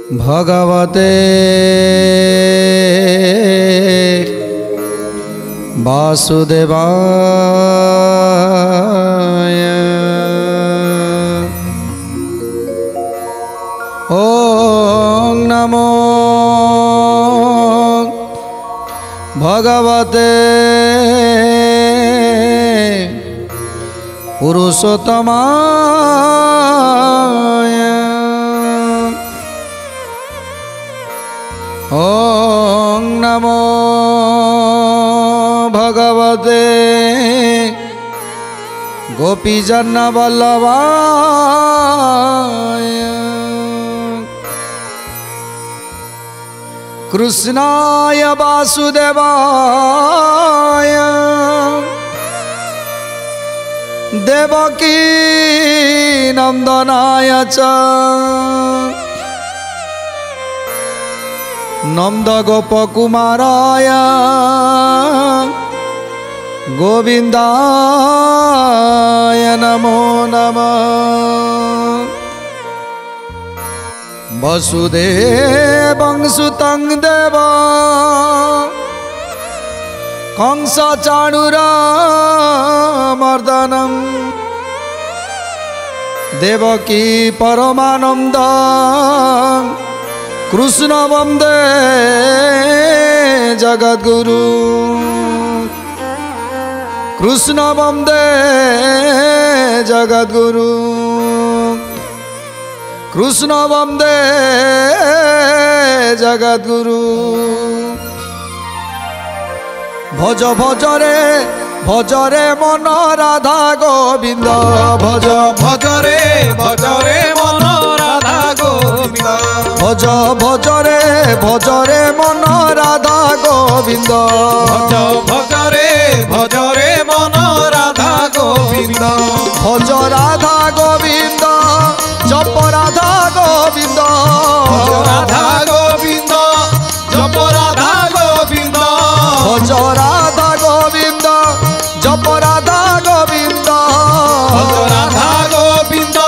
भगवते वासुदेवाय ओम नमो भगवते पुरुषोत्तमाय ओम नमो भगवते गोपीजन वल्लभाय कृष्णाय वासुदेवाय देवकी नंदनाय च नंद गोपकुमाराय गोविंदाय नमो नमः वसुदेवं सुतं देवा कंस चाणूरमर्दनं देवकी परमानंद कृष्ण वंदे जगद्गुरु कृष्ण वंदे जगद्गुरु कृष्ण वंदे जगद्गुरु भज भज रे मन राधा गोविंद भज भज रे मन राधा गोविंद भज भज रे मन राधा गोविंद भज रे मन राधा गोविंद भज राधा गोविंद जप राधा गोविंद राधा गोविंद जप राधा गोविंद भज राधा गोविंद जप राधा गोविंद राधा गोविंद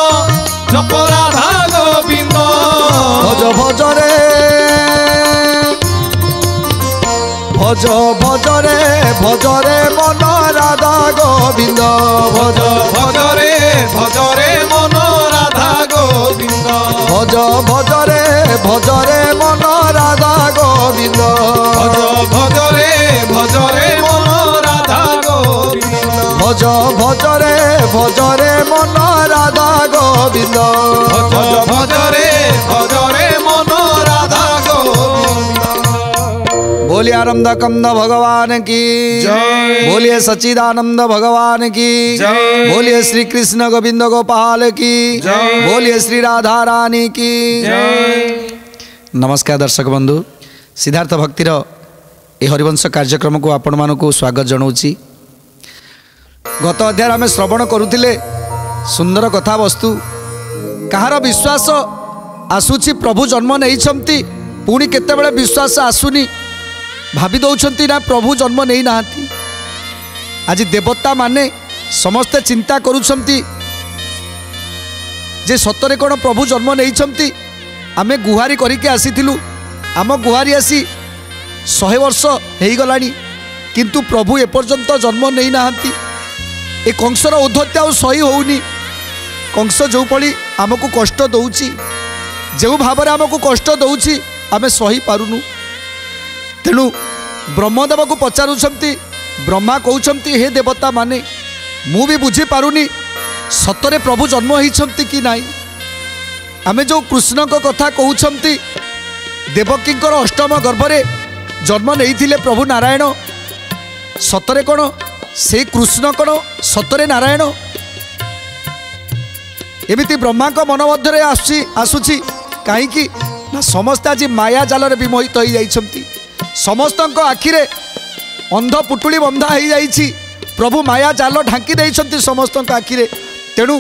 जप राधा गोविंद भज भज रे मन राधा गोविंद भज रे मन राधा गोविंद भज रे मन राधा गोविंद भज रे मन राधा गोविंद भज रे मन राधा गोविंद भज रे मन राधा गोविंद। बोलिए आनंद कंद भगवान की जय। बोलिए सच्चिदानंद भगवान की जय। बोलिए श्री कृष्ण गोविंद गोपाल की जय। बोलिए श्री राधा रानी की जय। नमस्कार दर्शक बंधु सिद्धार्थ भक्तिर ए हरिवंश कार्यक्रम को आपण मानक स्वागत जनाऊँगी। गत अध्याय आम श्रवण करुले सुंदर कथा वस्तु कहार विश्वास आसूची प्रभु जन्म नहीं पुणी केतेबेले विश्वास आसुनी भावी दौरान ना प्रभु जन्म नहीं ना आज देवता माने समस्ते चिंता करुछंती जे सतरे कौन प्रभु जन्म नहीं आमे गुहारी करके आसीथिलु आम गुहारी आसी 100 वर्ष हो गलानी किंतु प्रभु एपर्यंत जन्म नहीं नाहांती ए कंसर औद्धत्य आ सही होउनी कंस जो पड़ी आमको कष्ट दौची जो भाव आमको कष्ट दौची आमे सही पारुनु तेणु ब्रह्मदेव को पचारुछंती ब्रह्मा कहउछंती हे देवता माने मु भी बुझी पारुनी सतरे प्रभु जन्म होइछंती कि नाई आमे जो कृष्ण को कथा कहउछंती देवकींकर अष्टम गर्भरे जन्म नहीं प्रभु नारायण सतरे कौन से कृष्ण कौन सतरे नारायण एमिति ब्रह्मा को मन मध्य आसुची कहीं समस्त आज माया जाल विमोहित हो जाइछंती समस्त आखिरे अंध पुटुली बंधा हो जाइछि प्रभु माया जाल ढांकी देइछंती समस्त आखिरे तेणु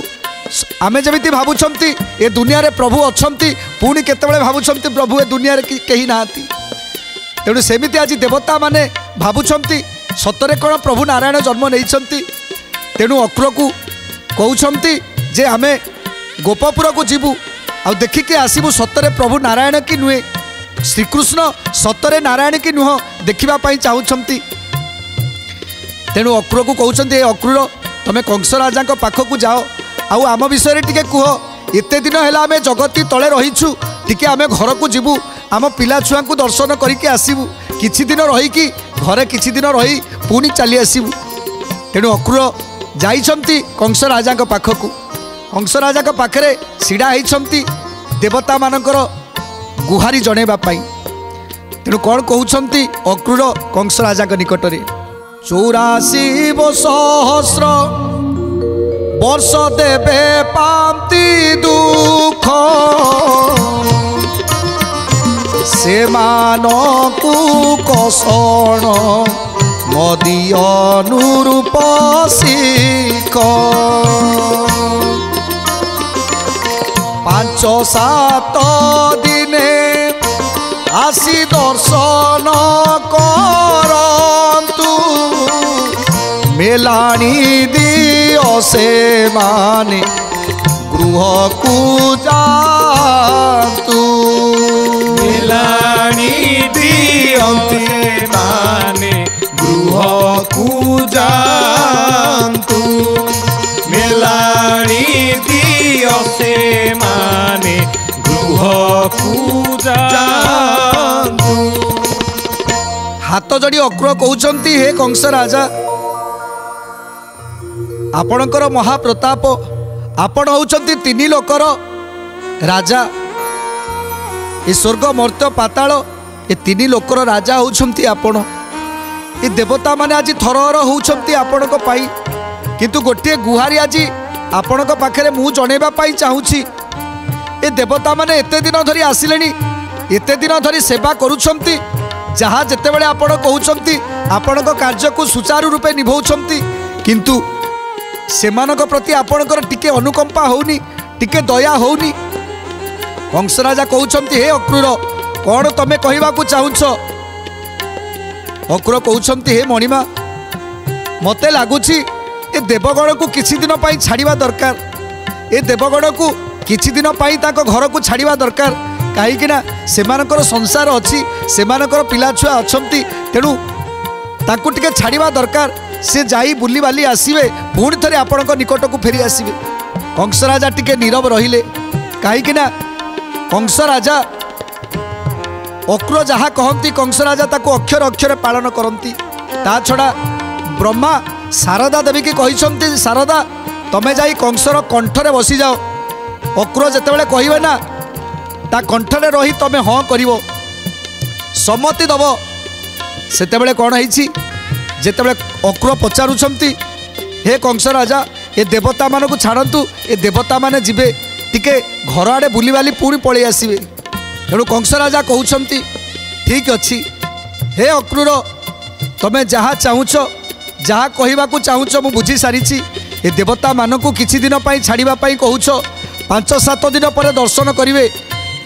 आमे जमिति भावुछंती ए दुनिया रे प्रभु अछंती पुणी केतेबेले भावुछंती प्रभु ए दुनिया रे केही नाहांती तेणु सेमिति आज देवता माने भावुछंती सतरे कौन प्रभु नारायण जन्म नहीं तेणु अक्र को कहउछंती जे आमे गोपपुर को जीवु आ देखिके आसबू सतरे प्रभु नारायण कि नुहे श्रीकृष्ण सतरे नारायण कि नुह देखा चाहूँगी। तेणु अक्रूर को कहते अक्रूर तुम कंस राजा पाखक जाओ आउ आम विषय टी कह एते दिन है आम जगती तले रहीछु टिके आम घर को जीवु आम पिला छुआ को दर्शन करके आसबू किछि दिन रहीकि घरे किछि दिन रही पुणी चली आसबू। तेणु अक्रूर जाइछंती कंस राजा पाखक कंस राजा पाखरे छिड़ा होती देवता मानकर गुहारी जणेबा पाई। तेणु कौन कहते अक्रूर कंस राजा निकटरे 84 सहस्र वर्ष देवे पांति दुख से मानकु कसण नदी अनुरूप शिख 5-7 दिने आसी दर्शन करंतु मेलाणी दियो से माने गृह को जातु मेलाणी दियन्ते माने गृह को जान्तु मेलाणी दियो से माने गृह को जान्तु। हाथ जोड़ी अक्रूर कहते हे कंस राजा आपणकर महाप्रताप आपण होउछंती 3 लोकर राजा ए स्वर्ग मर्त्य पाताल ए 3 लोकर राजा होउछंती आपण ए देवता माने आज थरहर होउछंती आपण को पाई किंतु गोटे गुहारी आज आपण को पाखरे मु जणेबा पाई चाहूची ए देवता माने एते दिन धरी आसिलेनी एते दिन धरी सेवा करूछंती जहाँ जेते बेले आपण कहउछंती आपण को कार्य को सुचारू रूपे निभाउछंती किंतु सेमानक प्रति आपणकर टिके अनुकंपा होनी टिके दया होनी। कंस राजा कहउछंती हे अक्रूर कौन तमे कहवा को चाहुछ अक्रूर कहउछंती हे मणिमा मते लागुची ए देवगण को किछि दिन पाई छाड़िबा दरकार ए देवगण को किछि दिन पाई ताको घर को छाड़िबा दरकार कहीं सेमानकर संसार अच्छी सेमानकर पिला छुआ अछंती तेणु ताकू टिके छाड़िबा दरकार से जाई बुली बाली आसीबे पुणी थरे आपणक निकट को फेरी आसीबे। कंस राजा टिके नीरव रहिले कहीं कंस राजा अक्रूर जहाँ कहती कंस राजा ताको अक्षर अक्षर पालन करती ता छड़ा ब्रह्मा शारदा देवी की कहते शारदा तमे जाई कंसर कंठरे बसी जाओ अक्रूर जेतेबेले कहिबे ना ता कंठरे रही तमे हाँ करिवो सम्मति दब सेतेबेले कौन होइछि जेतेबेले अक्रूर पचारुछंती हे कंस राजा ए देवता मान को छाड़तु ए देवता माने जिबे टिके घर आड़े बुली बाली पुणी पलि आसबे तेणु कंस राजा कहउछंती ठीक अच्छी हे अक्रूर तमे जहाँ चाहूछ जहाँ कहवा को चाहूछ मु बुझी सारी ए देवता मान को किछि दिन पाई छाड़िबा पाई कहूछ 5-7 दिन पर दर्शन करिवे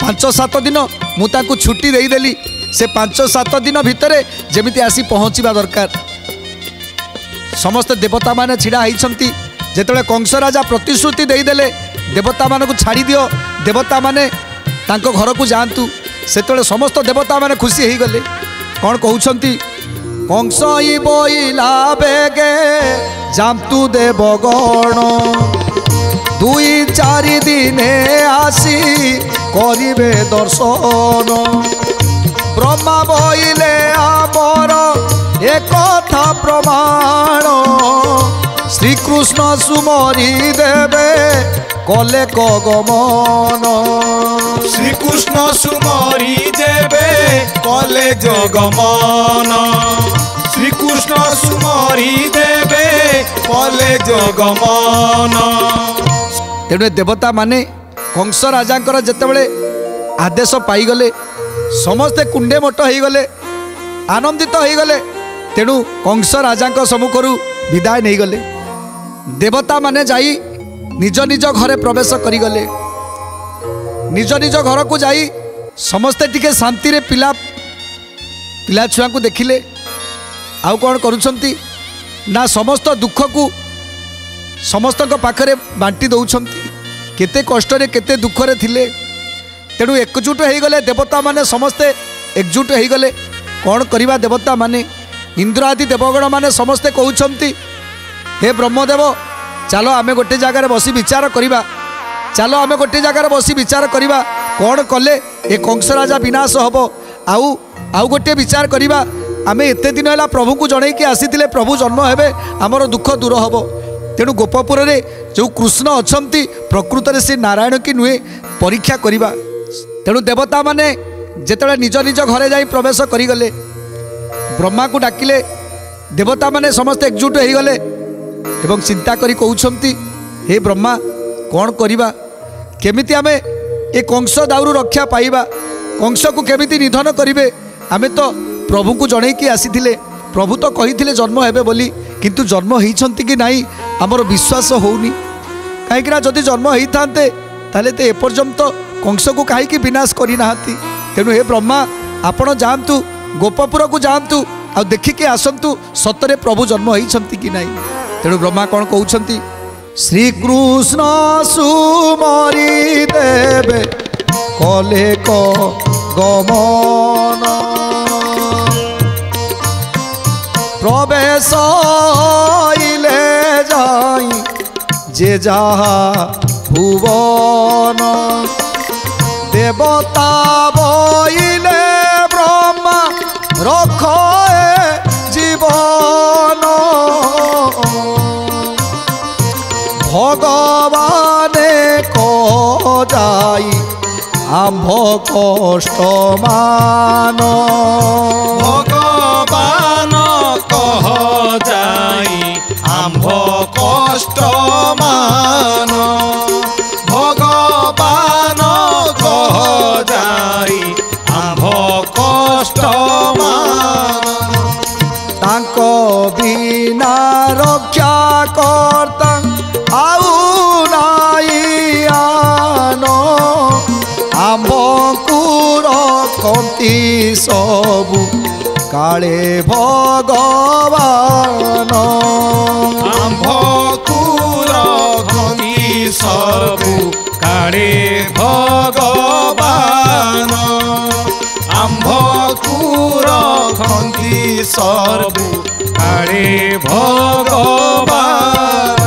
5-7 दिन मु ताकू छुट्टी देदेली से 5-7 दिन भितर जेमिति आसी पहुँचवा दरकार। समस्त देवता माने छिड़ा होइछंती जेतेबेले कंस राजा प्रतिश्रुति देदेले देवता मान को छाड़ी दियो देवता माने तांको घर को जातु सेतेबेले समस्त देवता माने खुशी हो गले कौन कहउछंती कंस बोइला बेगे जामतु देवगण 2-4 दिने आसी करिबे दर्शन ब्रह्मा बोइले आमर एक था प्रमाण श्रीकृष्ण सुमरी देवे कले गमन श्रीकृष्ण सुमरी देवे कले गमन श्रीकृष्ण सुमरी देवे कले गमन। तेणु देवता माने कंस राजांकर जेतेबेले आदेश पाईगले समस्ते कुंडे मोट हो गले आनंदित हो गले तेणु कंस राजा सम्मुखरू विदाय नहीं गले देवता माने जाई निज निज घरे प्रवेश करिगले निज निज घर को जाई समस्ते टिके शांति रे पिला पिला छुआ को देखिले आउ कौन करुछंती ना समस्त दुख को समस्त पाखरे बांटी दौरान केते कष्ट रे केते दुख रे थिले तेणु एकजुट हो गले देवता माने समस्ते एकजुट हो गले। कौन करवा देवता माने इंद्र आदि देवगण माने समस्ते कहउछंती हे ब्रह्मदेव चलो आमे गोटे जगार बसी विचार करिबा, चलो आमे गोटे जगार बसी विचार करिबा कौन कले ए कंस राजा विनाश हबो। आउ गोटे विचार करिबा आमे एते दिन है प्रभु को जणई कि आसीथिले प्रभु जन्म हेबे आमर दुख दूर हबो। तेणु गोपपुर रे जो कृष्ण अछंती प्रकृत रे से नारायण की नुहे परीक्षा करिबा। तेणु देवता माने जेतले निज निज घरे जाई प्रवेश करी गले ब्रह्मा को डाकिले देवता माने समस्त एकजुट हो गले एवं चिंता करी कहउछंती हे ब्रह्मा कौन करिबा केमिति आमे ए कंस दाउरु रक्षा पाइबा, कंस को केमिति निधन करिवे। आमे तो प्रभु को जणई कि आसीथिले प्रभु तो कहिथिले जन्म हेबे बोली किंतु जन्म होइछंती कि नाही हमर विश्वास होउनी। काहेकि ना जदि जन्म होइथांते ताले ते एपर्यंत कंस को काहेकि विनाश करि नाहंती। तेणु हे ब्रह्मा आपण जांतु गोपपुर को जांतु आ देखिके आसंतु सतरे प्रभु जन्म होइछंती कि नाही। तेणु ब्रह्मा कौन कहउछंती श्री कृष्ण सुमरी देवे कले को गमन प्रवेश इले जाई जे जहा भुवन देवता बइले ब्रह्मा रखे जीवन भगवाने को जाई आम्भ कष्ट मान भगवान कह जाई आम्भ कष्ट मान भगवान कह जाई आम्भ कष्ट मान तांको बिना रक्षा करता आउ नाई आनो आम्भकु रखती सबु काले भगवान आम्भकु रखती सबु काले भगवान आम्भकु रखती सबु काले भगवान।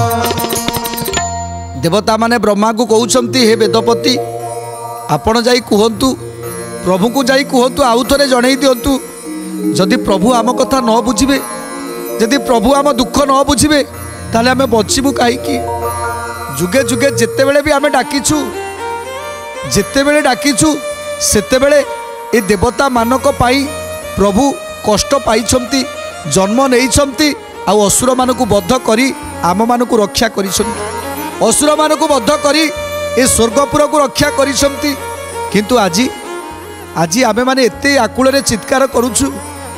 देवता माने ब्रह्मा को कहउछंती हे वेदपति आपण जाई कहंतु प्रभु को जाई कहंतु आउ थरे जणई दियंतु जदि प्रभु आम कथा न बुझिबे जदि प्रभु आम दुख न बुझिबे ताले आमे बचिबु काईकी। जुगे जुगे जेते बेले भी आमे डाकिछु जेते बेले डाकिछु सेते बेले ए देवता मानक पाई प्रभु कष्ट पाइछंती जन्म नेइछंती आ असुर मानकु बद्ध करी आम मानकु रक्षा करिछंती असुर मानकु बद्ध करी ए स्वर्गपुर को रक्षा करिछंती। किंतु आजी आजी आमे माने एते आकुल रे चित्कार करूछु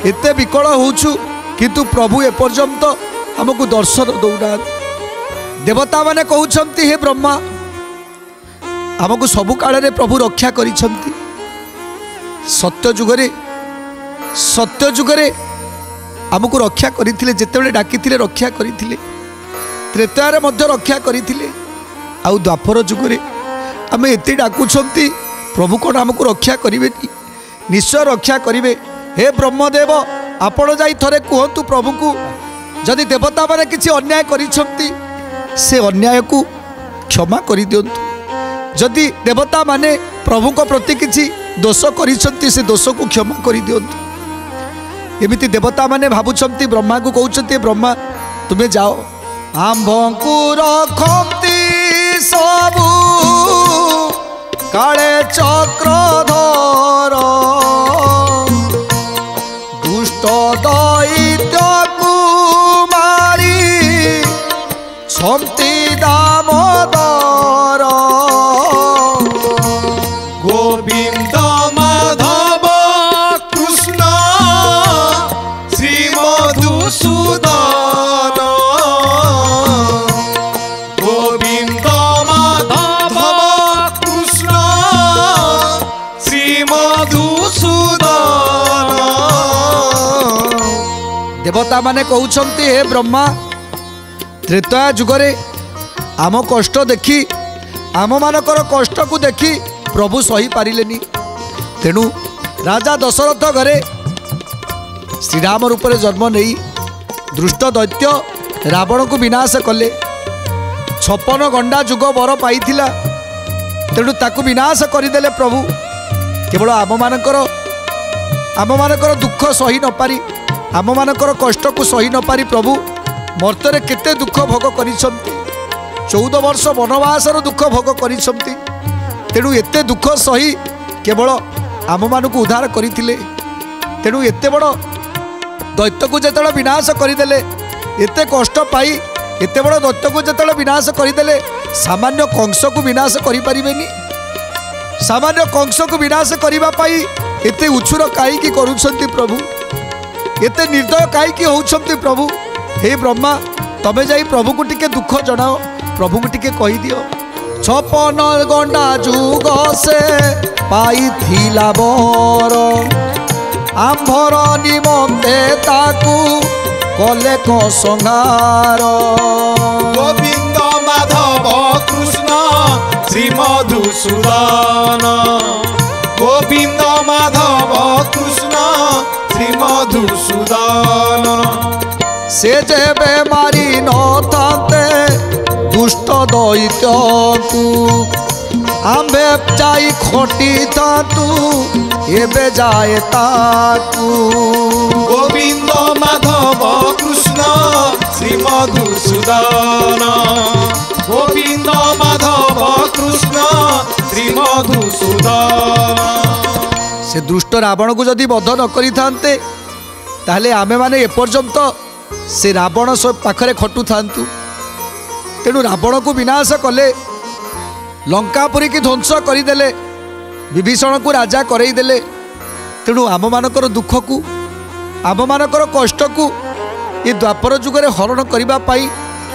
एते विकल होउछु किंतु प्रभु एपर्यंत हमकु दर्शन दौना। देवता माने कहउछंती हे ब्रह्मा हमकु सबु काल रे प्रभु रक्षा करिछंती। सत्य जुगरे हमकु रक्षा करिथिले जेतेबेले डाकिथिले रक्षा करिथिले त्रेतारे मध्य रक्षा करिथिले आउ द्वापर जुगरे आमे एते डाकुछंती प्रभु कोन हमकु रक्षा करिवेनी निश्चय रक्षा करिवे। हे ब्रह्मदेव आपण जाई थरे कहंतु प्रभु को जदि देवता माने किछि अन्याय करिछंती से अन्याय को क्षमा करि दियंतु जदि देवता माने प्रभु को प्रति किछि दोष करिछंती से दोष को क्षमा करि दियंतु। एमिति देवता माने भाबुछंती ब्रह्मा को कहउछंती ब्रह्मा तुमे जाओ आम्भंकु रखंती सबु काले चक्रधर दुष्ट दैत्य कुमारी छंती दामोदर गोविंद माधव कृष्ण श्री मधुसूदन गोविंद माधव कृष्ण श्री मधुसूदन। देवता माने कहउछंती हे ब्रह्मा त्रेता जुगरे आम कष्ट देखी आम मानकर कष्ट को देखी प्रभु सही पारिलेनी। तेणु राजा दशरथ घरे श्रीराम रूप में जन्म नहीं दुष्ट दैत्य रावण को विनाश कले। 56 गंडा जुग वर पाई तेणु ताकू विनाश करदेले प्रभु। केवल आम मानकर दुख सही न पारी आम मानकर कष्ट को सही न पारी प्रभु मर्त्य केते दुख भोग कर 14 वर्ष वनवासर दुख भोग कर। तेणु एते दुख सही केवल आम मान को उद्धार करथिले। तेणु एते बड़ दैत्य को जेतବେଳେ विनाश करदेले एते कष्ट पाई एते बड़ दैत्य को जेतବେଳେ विनाश करदेले सामान्य कंस को विनाश करि परिबेनी। सामान्य कंस को विनाश करबा पाई एते उछुर काईकी करूछंती प्रभु एते निर्दय काईकी होउछंती प्रभु। हे ब्रह्मा तमे जाई प्रभु को टिके दुख जणाओ प्रभु को टिके कहि दियो। 56 गंडा जुग से पाई थिला बर आंभर निमंते ताकू कले को संहार। गोविंद माधव कृष्ण श्री मधुसूदन गोविंद माधव कृष्ण श्री मधुसूदन से जेबे मारी न थाते दुष्ट दैत्य को आंबे जाई खोटी तातू एबे जाए ताकू। गोविंद माधव कृष्ण श्री मधुसूदन गोविंद माधव कृष्ण श्री मधुसूदन। से दुष्ट रावण को जदि बध न करि थांते ताहले आमे माने एपर्यंत से रावण पाखरे खटु थांतु। तेणु रावण को विनाश कले लंकापुरी की ध्वंस करदेले विभीषण को राजा करईदेले। तेणु आम मानकर दुख को आम मानकर कष्ट को ये द्वापर जुगरे हरण करबा पाई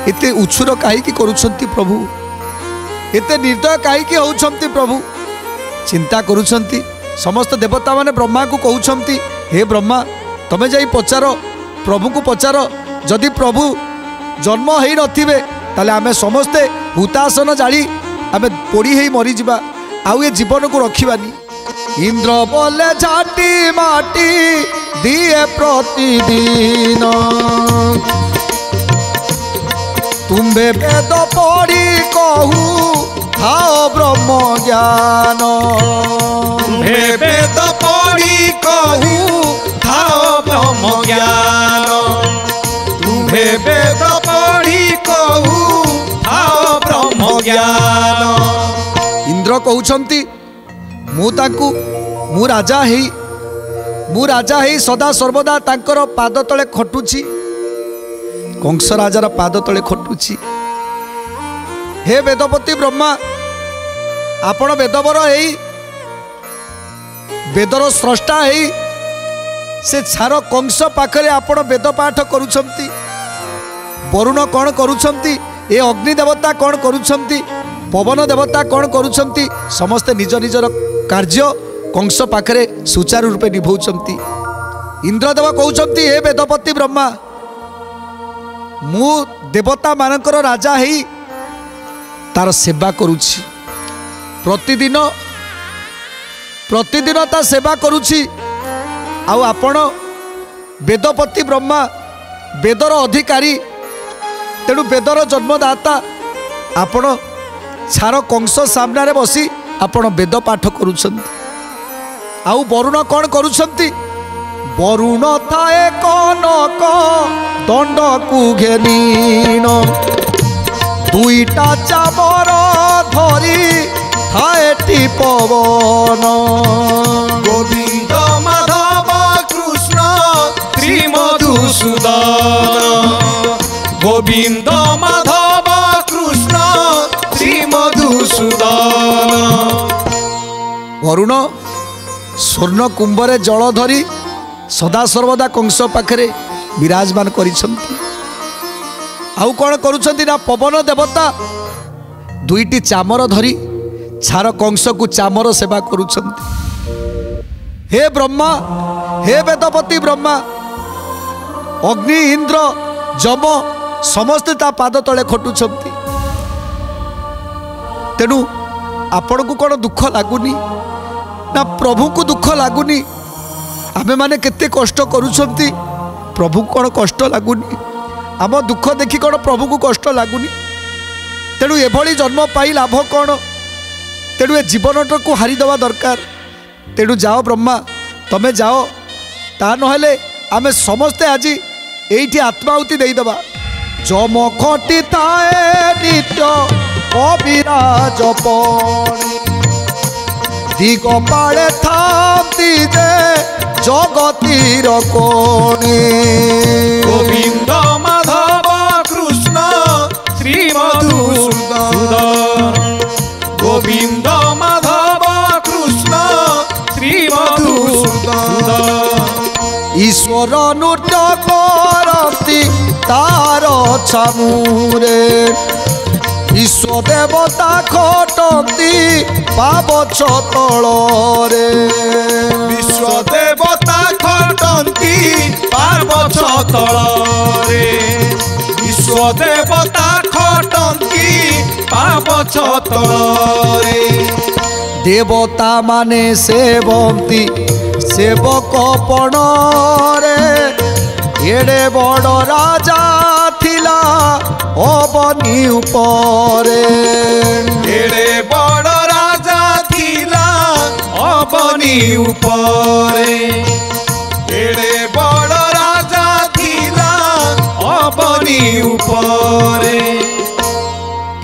एते उछुर काईकी करूछंती प्रभु एते निर्दय काईकी होउछंती प्रभु चिंता करूछंती। समस्त देवता माने ब्रह्मा को कहउछंती हे ब्रह्मा तमे जाई पचार प्रभु को पचार जदि प्रभु जन्म हेई नथिबे ताले आमे समस्ते हुतासन जाली आमे पोड़ी हेई मरी जिबा आउ ए जीवन को रखिबानी। इंद्र बोले झाटी माटी दिए प्रतिदिन तुम्बे वेद पढ़ी कहू खाओ ब्रह्म ज्ञान। तुम्हे वेद पढ़ी कहू खाओ ब्रह्म ज्ञान तुम्हे वेद पढ़ी कहू खाओ ब्रह्म ज्ञान। इंद्र कहउछंती मु राजा हेई सदा सर्वदा तांकर पाद तले खटुची कंस राजार पाद तले खटुची। हे वेदपति ब्रह्मा आपण वेदवर हेई वेदर स्रष्टा हेई से छार कंस पाखरे आपण वेद पाठ करूछंती। वरुण कौन करूछंती ए अग्नि देवता कौन करूछंती पवन देवता कौन करूछंती समस्ते निज निजर कार्य कंस पाखरे सुचारू रूपे निभौछंती। इंद्रदेव कहउछंती हे वेदपति ब्रह्मा मु देवता मानकर राजा हेई तार सेवा करुछि प्रतिदिन ता सेवा करुछि। आउ आपण वेदपति ब्रह्मा वेदर अधिकारी तेणु वेदर जन्मदाता आपण छार कंस सामने रे बसी आपण वेद पाठ करुछंती। आउ वरुण कौन करुछंती वरुण थाए कनक दंड को घेनीन दुईटा चामर धरी थाए पवन। गोविंद माधव कृष्ण श्री मधुसूदन गोविंद माधव कृष्ण श्री मधुसूदन। वरुण स्वर्ण कुंभरे जल धरी सदा सर्वदा कंस पाखरे विराजमान करिसंती। आउ कौन करुछंती ना पवन देवता दुईटी चामर धरी छार कंस को चामर सेवा करुछंती। हे ब्रह्मा हे वेदपति ब्रह्मा अग्नि इंद्र जम समस्ते ता पाद तले खटुछंती। तेणु आपण को कौन दुख लगुनि ना प्रभु को दुख लगुनि आमे माने केते कष्ट करूछंती प्रभु को कौन कष्ट लगुनि आम दुख देखि कौन प्रभु को कष्ट लगुनि तेणु एभली जन्म पाई लाभ कौन तेणु ए जीवन को हारिदेवा दरकार तेणु जाओ ब्रह्मा तमें जाओ ता नहेले आमे समस्ते आज एइठी आत्माहुति देईदबा जम खटी थाए नित्य अविराज पणी दिग पाड़े थाती जे जगतीर कोणी गोविंद माधव कृष्ण श्री मधुसूदन गोविंद माधव कृष्ण श्री मधुसूदन ईश्वर नृत्य करती तार छामुरे विश्व देवता खटती पावछ तलरे विश्व देवता खटती पावछ तलरे विश्व देवता खटती पावछ तलरे देवता माने सेवंती सेवक पणरे एड़े बड़ राजा थिला अबनी उपरे एड़े बड़ राजा थिला अबनी उपरे एड़े बड़ राजा थिला अबनी उपरे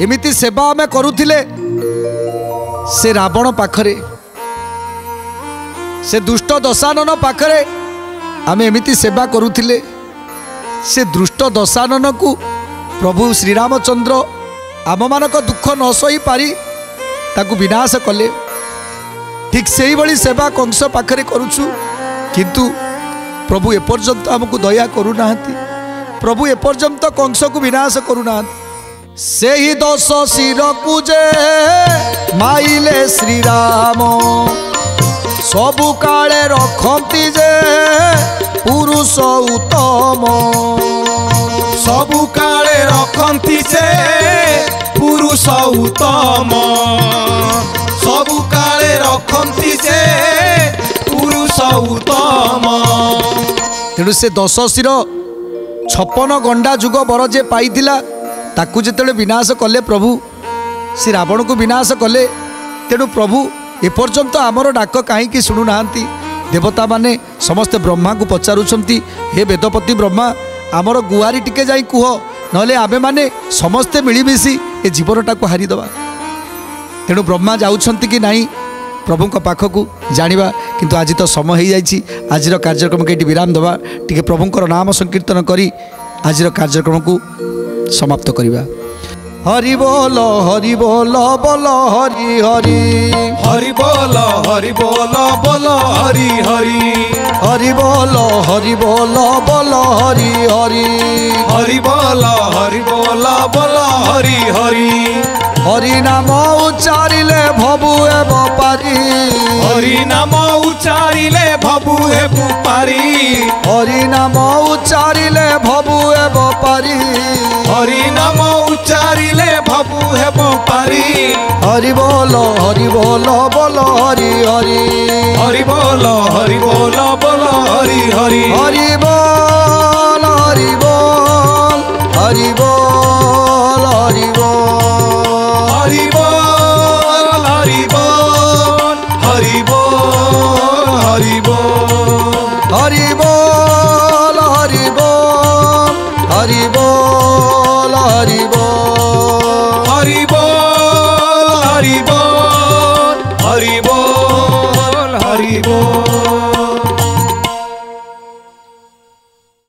एमिति सेवा आमे करुथिले से रावण पाखरे से दुष्ट दशानन पाखरे आमे एमिति सेवा करुथिले से दुष्ट दशानन को प्रभु श्रीरामचंद्र आम मानक दुख न सही पारी ताकू विनाश कले ठीक से ही बड़ी सेवा कंस पाखरे करुछु किंतु प्रभु एपर्यंत आमको दया करूना प्रभु एपर्यंत कंस को विनाश करूना से ही दश शिर पूजे माइले श्रीराम सबु काले रखती जे पुरुष उत्तम सबु काले रखती से पुरुष उत्तम सबु काले रखती से पुरुष उत्तम तेणु से दश शिर 56 गंडा जुग बर जे पाइथिला ताकू जेतेबेले विनाश कले प्रभु श्री रावण को विनाश कले तेणु प्रभु एपर्यंत आमर डाक कहीं शुणुना देवता माने समस्ते ब्रह्मा को पचारुछंती हे वेदपति ब्रह्मा आमर गुआरी टिके जाई कुह नले आमे माने समस्ते मिलीमिशी ए जीवनटा को हारिदेवा तेणु ब्रह्मा जाउछंती कि नहीं प्रभु को पाखक जानिबा किंतु आज तो समय हो जाइछि आज कार्यक्रम के विराम देवा टिके प्रभुंकर नाम संकीर्तन करी आज कार्यक्रम को समाप्त करिबा हरि बोल बोल हरि हरि हरि बोल बोल हरि हरि हरि बोल बोल हरि हरि हरि बोल बोल हरि हरि हरि नाम उच्चारिले भबु एव पारी हरि नाम उच्चारिले भबु एव पारी हरि नाम उच्चारिले भबु एव पारी हरि नाम उच्चारिले भबु एव पारी हरि बोल बोल हरि हरि हरि बोल बोल हरि हरि हरि